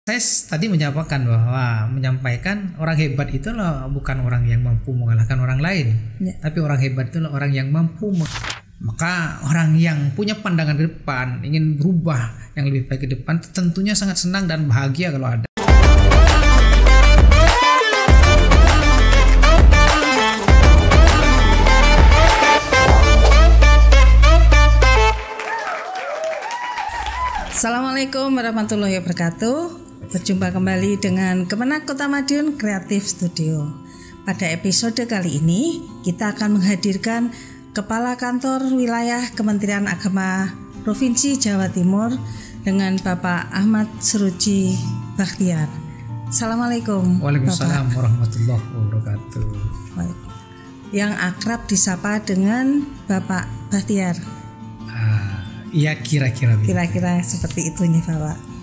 Saya tadi menyampaikan orang hebat itu loh bukan orang yang mampu mengalahkan orang lain, tapi orang hebat itu loh orang yang mampu. Maka orang yang punya pandangan ke depan, ingin berubah yang lebih baik ke depan, tentunya sangat senang dan bahagia kalau ada. Assalamualaikum warahmatullahi wabarakatuh. Berjumpa kembali dengan Kemenak Kota Madiun Creative Studio. Pada episode kali ini kita akan menghadirkan Kepala Kantor Wilayah Kementerian Agama Provinsi Jawa Timur dengan Bapak Ahmad Suroji Bakhtiar. Assalamualaikum. Waalaikumsalam warahmatullahi wabarakatuh. Yang akrab disapa dengan Bapak Bakhtiar. Iya kira-kira seperti itu nih Bapak.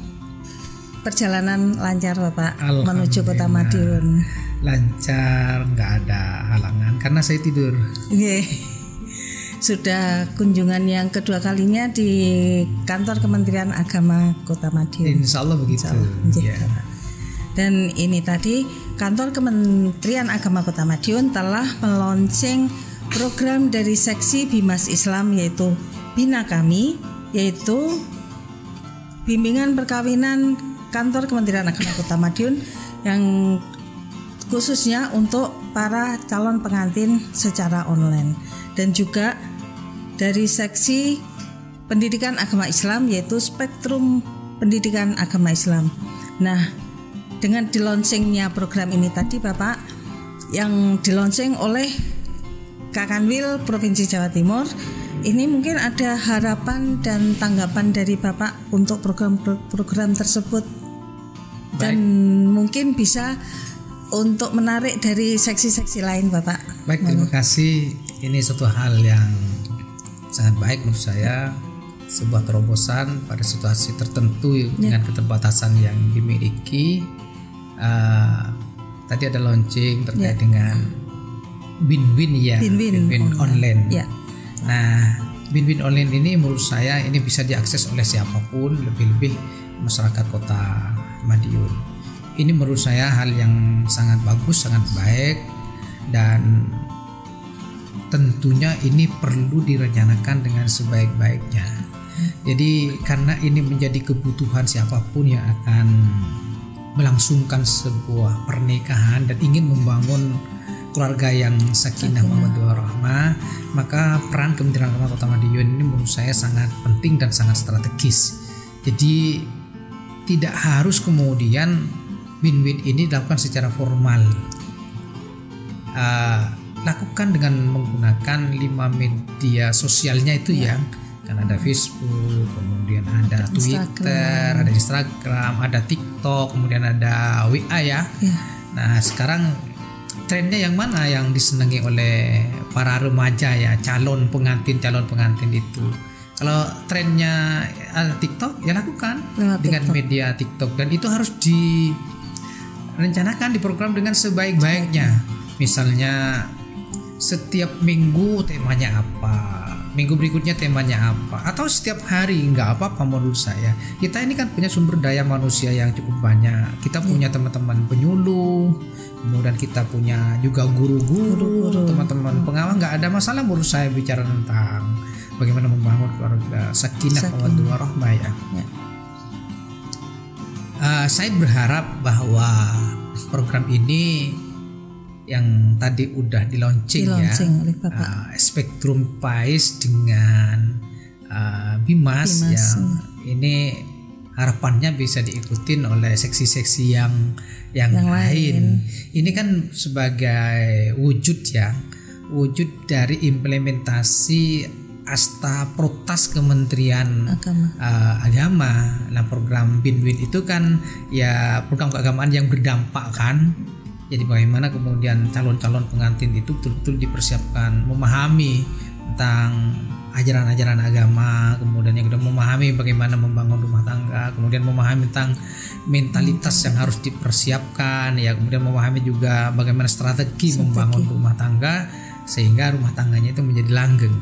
Perjalanan lancar Bapak menuju Kota Madiun. Lancar, nggak ada halangan karena saya tidur. Sudah kunjungan yang kedua kalinya di kantor Kementerian Agama Kota Madiun. Insya Allah begitu. Dan ini tadi kantor Kementerian Agama Kota Madiun telah meluncing program dari seksi Bimas Islam, yaitu Bina Kami, yaitu bimbingan perkawinan kantor Kementerian Agama Kota Madiun yang khususnya untuk para calon pengantin secara online, dan juga dari seksi pendidikan agama Islam, yaitu Spektrum Pendidikan Agama Islam. Nah, dengan dilaunchingnya program ini tadi Bapak, yang dilaunching oleh Kakanwil Provinsi Jawa Timur, ini mungkin ada harapan dan tanggapan dari Bapak untuk program tersebut. Dan mungkin bisa untuk menarik dari seksi-seksi lain Bapak. Baik, terima kasih. Ini suatu hal yang sangat baik menurut saya, sebuah terobosan pada situasi tertentu dengan keterbatasan yang dimiliki. Tadi ada launching terkait dengan Bin-Win online. Nah, Bin-Win online ini menurut saya ini bisa diakses oleh siapapun, lebih-lebih masyarakat Kota Madiun. Ini menurut saya hal yang sangat bagus, sangat baik, dan tentunya ini perlu direncanakan dengan sebaik-baiknya. Jadi karena ini menjadi kebutuhan siapapun yang akan melangsungkan sebuah pernikahan dan ingin membangun keluarga yang sakinah mawaddah warahmah, maka peran Kementerian Agama Kota Madiun ini menurut saya sangat penting dan sangat strategis. Jadi tidak harus kemudian win-win ini dilakukan secara formal. Lakukan dengan menggunakan 5 media sosialnya itu ya. Kan ada Facebook, kemudian ada Twitter, ada Instagram, ada TikTok, kemudian ada WA ya. Nah, sekarang trennya yang mana yang disenangi oleh para remaja ya, calon pengantin itu? Kalau trennya TikTok ya lakukan dengan media TikTok, dan itu harus direncanakan, diprogram dengan sebaik-baiknya. Misalnya setiap minggu temanya apa, minggu berikutnya temanya apa, atau setiap hari nggak apa-apa menurut saya. Kita ini kan punya sumber daya manusia yang cukup banyak. Kita punya teman-teman penyuluh, kemudian kita punya juga guru-guru, teman-teman pengawal. Nggak ada masalah menurut saya bicara tentang bagaimana membangun keluarga sakinah mawaddah warahmah ya. Saya berharap bahwa program ini yang tadi udah di-launching oleh Bapak. Spektrum PAIS dengan Bimas ya. Ini harapannya bisa diikutin oleh seksi-seksi yang lain. Ini kan sebagai wujud dari implementasi Asta Protas Kementerian Agama. Nah, program Bin-Win itu kan ya program keagamaan yang berdampak kan. Jadi bagaimana kemudian calon-calon pengantin itu betul-betul dipersiapkan memahami tentang ajaran-ajaran agama, kemudian yang kedua memahami bagaimana membangun rumah tangga, kemudian memahami tentang mentalitas yang harus dipersiapkan ya, kemudian memahami juga bagaimana strategi membangun rumah tangga sehingga rumah tangganya itu menjadi langgeng.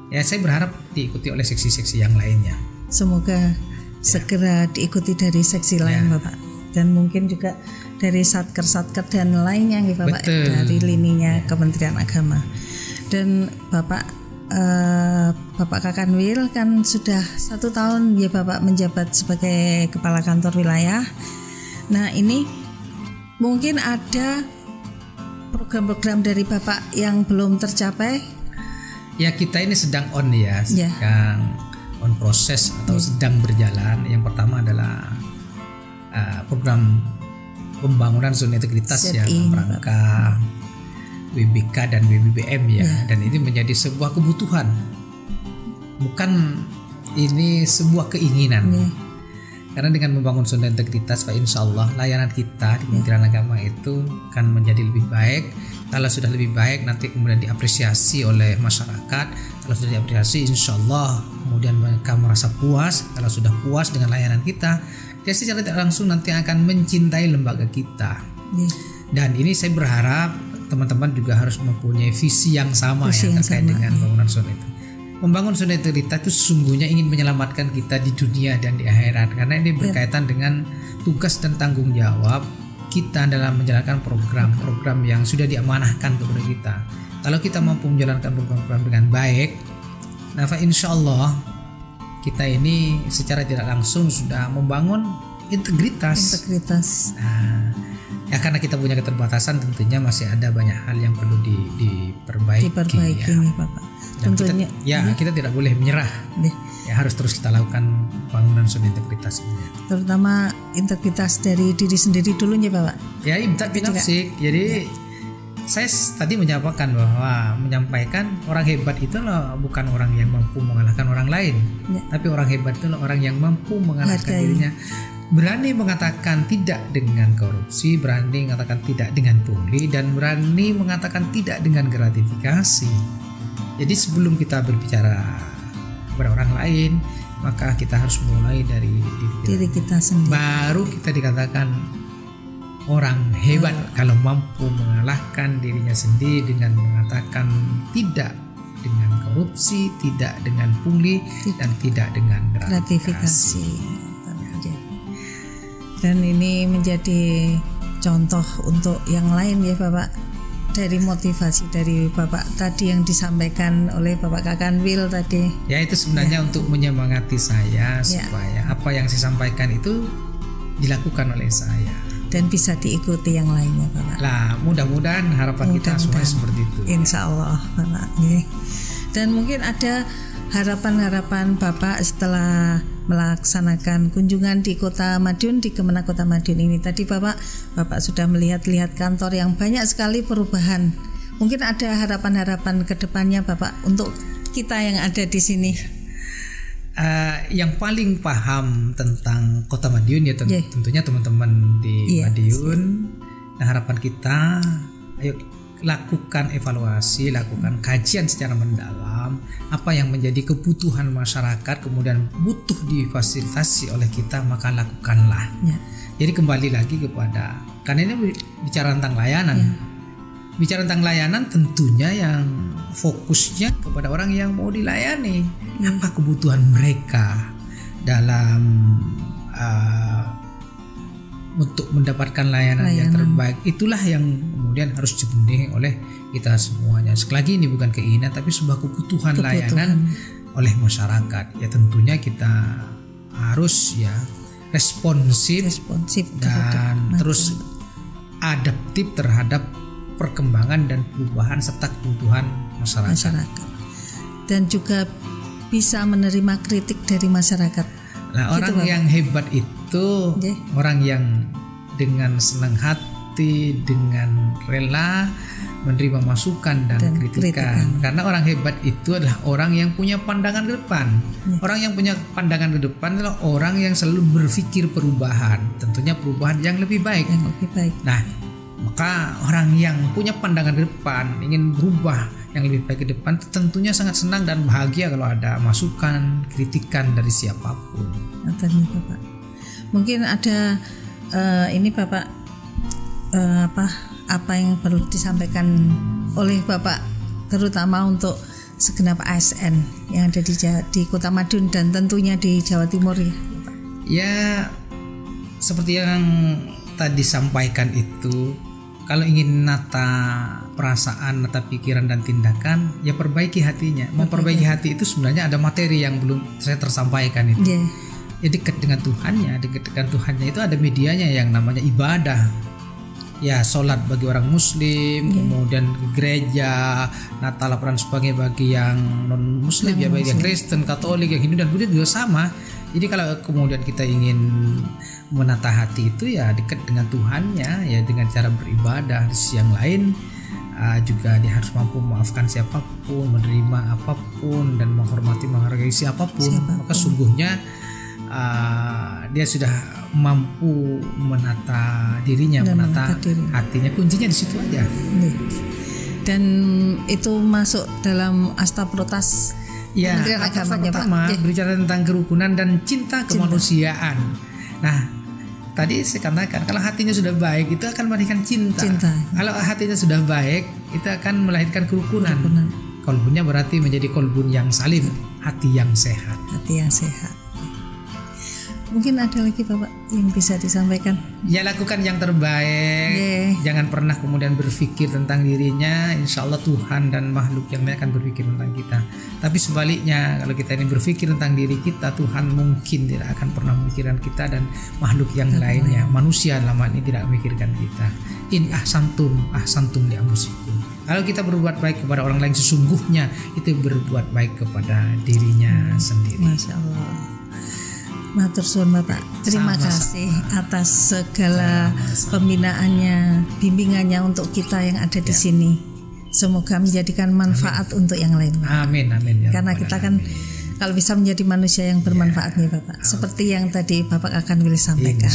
Ya, saya berharap diikuti oleh seksi-seksi yang lainnya. Semoga segera diikuti dari seksi lain Bapak. dan mungkin juga dari satker dan lainnya nggih Bapak. Betul. Dari lininya Kementerian Agama. Dan Bapak Kakanwil kan sudah 1 tahun ya Bapak menjabat sebagai Kepala Kantor Wilayah. Nah ini mungkin ada program-program dari Bapak yang belum tercapai? Ya kita ini sedang on ya, sedang on proses atau sedang berjalan. Yang pertama adalah program pembangunan zona integritas ya, rangka WBK dan WBBM ya. Dan ini menjadi sebuah kebutuhan, bukan ini sebuah keinginan. Karena dengan membangun zona integritas, insya Allah layanan kita di Kementerian Agama itu akan menjadi lebih baik. Kalau sudah lebih baik, nanti kemudian diapresiasi oleh masyarakat. Kalau sudah diapresiasi, insya Allah kemudian mereka merasa puas. Kalau sudah puas dengan layanan kita, dia secara tidak langsung nanti akan mencintai lembaga kita. Dan ini saya berharap teman-teman juga harus mempunyai visi yang sama yang terkait dengan bangunan zona itu. Membangun zona integritas itu sesungguhnya ingin menyelamatkan kita di dunia dan di akhirat, karena ini berkaitan dengan tugas dan tanggung jawab kita dalam menjalankan program-program yang sudah diamanahkan kepada kita. Kalau kita mampu menjalankan program-program dengan baik, nah insya Allah kita ini secara tidak langsung sudah membangun integritas. Nah, ya karena kita punya keterbatasan, tentunya masih ada banyak hal yang perlu diperbaiki ya. Nih, Bapak. Dan tentunya kita tidak boleh menyerah. Ya harus terus kita lakukan bangunan zona integritas ini. Terutama integritas dari diri sendiri dulu ya Bapak. Ya binafsik. Jadi saya tadi menyampaikan orang hebat itu loh bukan orang yang mampu mengalahkan orang lain, tapi orang hebat itu loh orang yang mampu mengalahkan dirinya. Berani mengatakan tidak dengan korupsi, berani mengatakan tidak dengan pungli, dan berani mengatakan tidak dengan gratifikasi. Jadi sebelum kita berbicara kepada orang lain, maka kita harus mulai dari diri kita sendiri. Baru kita dikatakan orang hebat kalau mampu mengalahkan dirinya sendiri dengan mengatakan tidak dengan korupsi, tidak dengan pungli, dan tidak dengan gratifikasi. Dan ini menjadi contoh untuk yang lain ya Bapak, dari motivasi dari Bapak tadi yang disampaikan oleh Bapak Kakanwil tadi. Ya itu sebenarnya untuk menyemangati saya supaya apa yang saya sampaikan itu dilakukan oleh saya dan bisa diikuti yang lainnya Bapak. Lah mudah-mudahan harapan kita semua seperti itu. Insya Allah Bapak. Dan mungkin ada harapan-harapan Bapak setelah melaksanakan kunjungan di Kota Madiun, di Kemenak Kota Madiun ini. Tadi Bapak sudah melihat kantor yang banyak sekali perubahan. Mungkin ada harapan-harapan ke depannya Bapak untuk kita yang ada di sini. Yang paling paham tentang Kota Madiun ya tentunya teman-teman di Madiun. Nah harapan kita, ayo lakukan evaluasi, lakukan kajian secara mendalam apa yang menjadi kebutuhan masyarakat, kemudian butuh difasilitasi oleh kita, maka lakukanlah. Jadi kembali lagi kepada, karena ini bicara tentang layanan. Bicara tentang layanan tentunya yang fokusnya kepada orang yang mau dilayani. Apa kebutuhan mereka dalam untuk mendapatkan layanan yang terbaik, itulah yang kemudian harus dipenuhi oleh kita semuanya. Sekali lagi ini bukan keinginan, tapi sebuah kebutuhan layanan oleh masyarakat. Ya tentunya kita harus responsif dan terus adaptif terhadap perkembangan dan perubahan serta kebutuhan masyarakat. Dan juga bisa menerima kritik dari masyarakat. Nah, orang yang hebat itu orang yang dengan senang hati, dengan rela menerima masukan dan kritikan. Karena orang hebat itu adalah orang yang punya pandangan ke depan. Orang yang punya pandangan ke depan adalah orang yang selalu berpikir perubahan, tentunya perubahan yang lebih baik. Nah, maka orang yang punya pandangan ke depan, ingin berubah yang lebih baik ke depan, tentunya sangat senang dan bahagia kalau ada masukan, kritikan dari siapapun. Bapak. Mungkin ada ini Bapak apa yang perlu disampaikan oleh Bapak terutama untuk segenap ASN yang ada di Kota Madiun dan tentunya di Jawa Timur ya. Ya seperti yang tadi sampaikan itu, kalau ingin nata perasaan, nata pikiran dan tindakan, ya perbaiki hatinya. Memperbaiki hati itu sebenarnya ada materi yang belum saya tersampaikan itu. Ya dekat dengan Tuhannya, dekat dengan Tuhannya itu ada medianya yang namanya ibadah. Ya sholat bagi orang Muslim, kemudian gereja, Natal dan sebagainya bagi yang non Muslim, ya bagi yang Kristen, Katolik, yang Hindu dan Buddha juga sama. Jadi kalau kemudian kita ingin menata hati itu ya dekat dengan Tuhannya, ya dengan cara beribadah. Di sisi yang lain juga dia harus mampu memaafkan siapapun, menerima apapun dan menghormati menghargai siapapun. Maka sungguhnya dia sudah mampu menata dirinya, menata hatinya. Kuncinya di situ aja. Dan itu masuk dalam Astaprotas Kementerian Agamanya, pertama berbicara tentang kerukunan dan cinta kemanusiaan. Nah, tadi saya katakan kalau hatinya sudah baik itu akan melahirkan cinta. Kalau hatinya sudah baik itu akan melahirkan kerukunan. Kolbunnya berarti menjadi kolbun yang salim, hati yang sehat. Hati yang sehat. Mungkin ada lagi Bapak yang bisa disampaikan? Ya, lakukan yang terbaik. Jangan pernah kemudian berpikir tentang dirinya. Insya Allah Tuhan dan makhluk yang lain akan berpikir tentang kita. Tapi sebaliknya, kalau kita ini berpikir tentang diri kita, Tuhan mungkin tidak akan pernah memikirkan kita dan makhluk yang lainnya. Manusia dalam hal ini tidak memikirkan kita. In ahsantum li anfusikum. Kalau kita berbuat baik kepada orang lain, sesungguhnya itu berbuat baik kepada dirinya sendiri. Masya Allah. Matur suwun Bapak, terima kasih atas segala pembinaannya, bimbingannya untuk kita yang ada di sini. Semoga menjadikan manfaat untuk yang lain. Amin. Karena kita kan kalau bisa menjadi manusia yang bermanfaat nih Bapak. Seperti yang tadi Bapak akan Will sampaikan.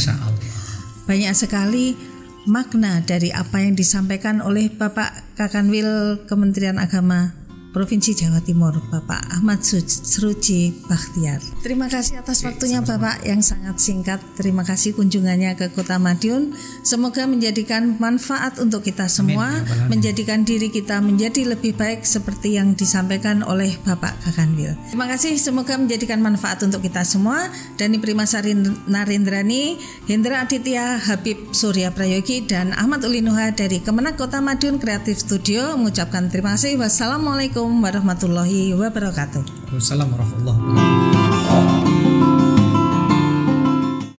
Banyak sekali makna dari apa yang disampaikan oleh Bapak Kakanwil Kementerian Agama Provinsi Jawa Timur, Bapak Ahmad Sruji Bakhtiar. Terima kasih atas waktunya Bapak yang sangat singkat. Terima kasih kunjungannya ke Kota Madiun. Semoga menjadikan manfaat untuk kita semua. Menjadikan diri kita menjadi lebih baik seperti yang disampaikan oleh Bapak Kakanwil. Terima kasih, semoga menjadikan manfaat untuk kita semua. Dani Primasari Narendrani, Hendra Aditya, Habib Surya Prayogi, dan Ahmad Ulinuha dari Kemenak Kota Madiun Creative Studio mengucapkan terima kasih. Wassalamualaikum warahmatullahi wabarakatuh. Wassalamualaikum warahmatullahi wabarakatuh.